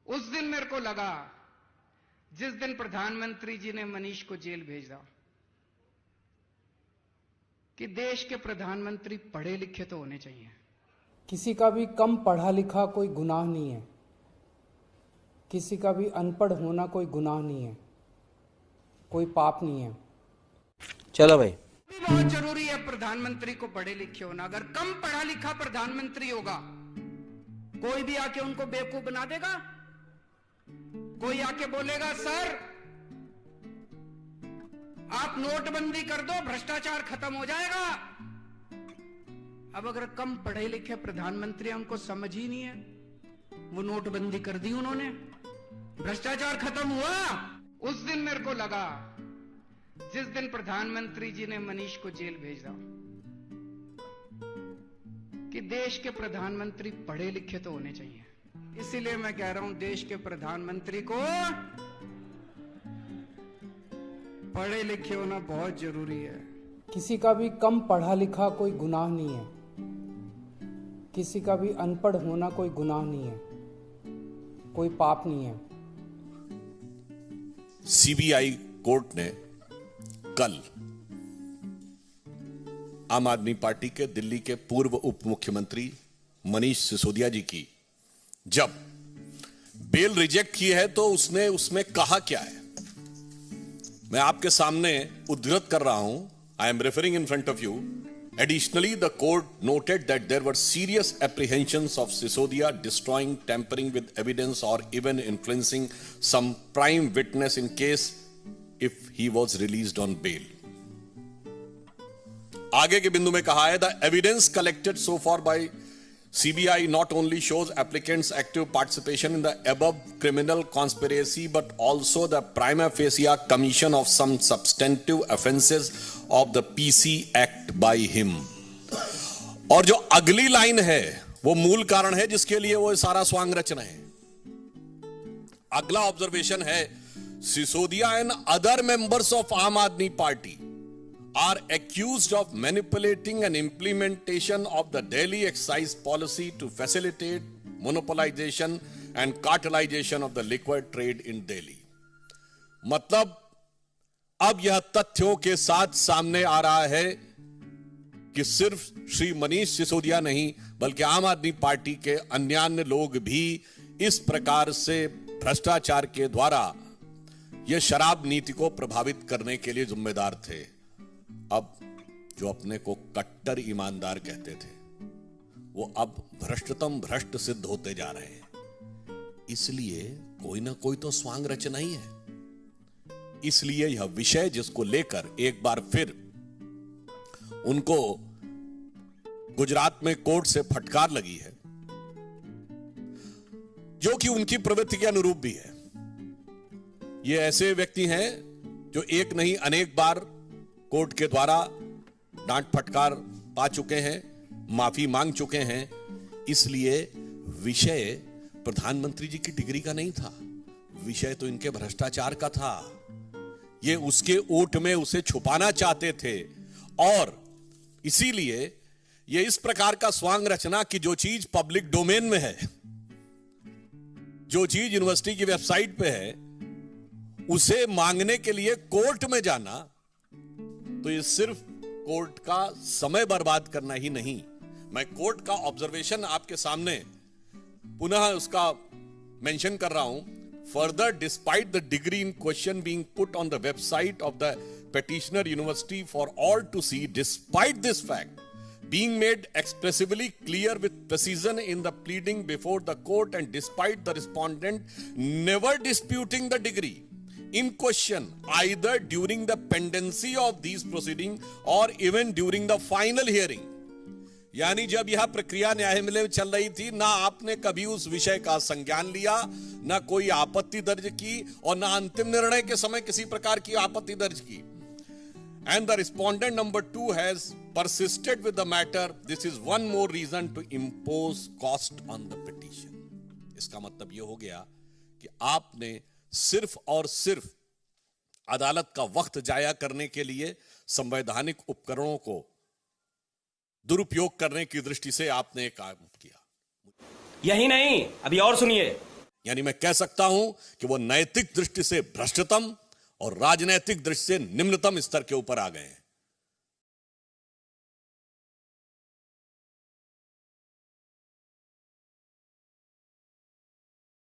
उस दिन मेरे को लगा जिस दिन प्रधानमंत्री जी ने मनीष को जेल भेजा कि देश के प्रधानमंत्री पढ़े लिखे तो होने चाहिए। किसी का भी कम पढ़ा लिखा कोई गुनाह नहीं है, किसी का भी अनपढ़ होना कोई गुनाह नहीं है, कोई पाप नहीं है। चलो भाई, बहुत जरूरी है प्रधानमंत्री को पढ़े लिखे होना। अगर कम पढ़ा लिखा प्रधानमंत्री होगा, कोई भी आके उनको बेवकूफ बना देगा। कोई आके बोलेगा सर आप नोटबंदी कर दो, भ्रष्टाचार खत्म हो जाएगा। अब अगर कम पढ़े लिखे प्रधानमंत्री, उनको समझ ही नहीं है, वो नोटबंदी कर दी उन्होंने, भ्रष्टाचार खत्म हुआ। उस दिन मेरे को लगा जिस दिन प्रधानमंत्री जी ने मनीष को जेल भेजा कि देश के प्रधानमंत्री पढ़े लिखे तो होने चाहिए। इसीलिए मैं कह रहा हूं देश के प्रधानमंत्री को पढ़े लिखे होना बहुत जरूरी है। किसी का भी कम पढ़ा लिखा कोई गुनाह नहीं है, किसी का भी अनपढ़ होना कोई गुनाह नहीं है, कोई पाप नहीं है। सीबीआई कोर्ट ने कल आम आदमी पार्टी के दिल्ली के पूर्व उप मुख्यमंत्री मनीष सिसोदिया जी की जब बेल रिजेक्ट की है तो उसने उसमें कहा क्या है, मैं आपके सामने उद्धृत कर रहा हूं। I am referring in front of you. Additionally, the court noted that there were serious apprehensions of Sisodia destroying, tampering with evidence or even influencing some prime witness in case if he was released on bail. आगे के बिंदु में कहा है, the evidence collected so far by CBI not only shows applicants' active participation in the above criminal conspiracy but also the prima facie commission of some substantive offences of the PC Act by him. और जो अगली line है वो मूल कारण है जिसके लिए वो सारा स्वांग रच रहे हैं। अगला ऑब्जर्वेशन है, Sisodia and other members of आम आदमी party are accused of manipulating an implementation of the Delhi excise policy to facilitate monopolization and cartelization of the liquor trade in Delhi. मतलब अब यह तथ्यों के साथ सामने आ रहा है कि सिर्फ श्री मनीष सिसोदिया नहीं बल्कि आम आदमी पार्टी के अन्य लोग भी इस प्रकार से भ्रष्टाचार के द्वारा यह शराब नीति को प्रभावित करने के लिए जिम्मेदार थे। अब जो अपने को कट्टर ईमानदार कहते थे वो अब भ्रष्टतम भ्रष्ट सिद्ध होते जा रहे हैं। इसलिए कोई ना कोई तो स्वांग रचना ही है। इसलिए यह विषय जिसको लेकर एक बार फिर उनको गुजरात में कोर्ट से फटकार लगी है, जो कि उनकी प्रवृत्ति के अनुरूप भी है। ये ऐसे व्यक्ति हैं जो एक नहीं अनेक बार कोर्ट के द्वारा डांट फटकार पा चुके हैं, माफी मांग चुके हैं। इसलिए विषय प्रधानमंत्री जी की डिग्री का नहीं था, विषय तो इनके भ्रष्टाचार का था। ये उसके ओट में उसे छुपाना चाहते थे और इसीलिए ये इस प्रकार का स्वांग रचना कि जो चीज पब्लिक डोमेन में है, जो चीज यूनिवर्सिटी की वेबसाइट पे है, उसे मांगने के लिए कोर्ट में जाना, तो ये सिर्फ कोर्ट का समय बर्बाद करना ही नहीं। मैं कोर्ट का ऑब्जर्वेशन आपके सामने पुनः उसका मेंशन कर रहा हूं। Further, despite the degree in question being put on the website of the petitioner university for all to see, despite this fact being made expressively clear with precision in the pleading before the court, and despite the respondent never disputing the degree in question either during the pendency of these proceedings or even during the final hearing. यानी जब यह प्रक्रिया न्यायालय में चल रही थी, ना आपने कभी उस विषय का संज्ञान लिया, ना कोई आपत्ति दर्ज की और ना अंतिम निर्णय के समय किसी प्रकार की आपत्ति दर्ज की। And the respondent number 2 has persisted with the matter. This is one more reason to impose cost on the petition. इसका मतलब यह हो गया कि आपने सिर्फ और सिर्फ अदालत का वक्त जाया करने के लिए संवैधानिक उपकरणों को दुरुपयोग करने की दृष्टि से आपने काम किया। यही नहीं, अभी और सुनिए। यानी मैं कह सकता हूं कि वो नैतिक दृष्टि से भ्रष्टतम और राजनैतिक दृष्टि से निम्नतम स्तर के ऊपर आ गए हैं।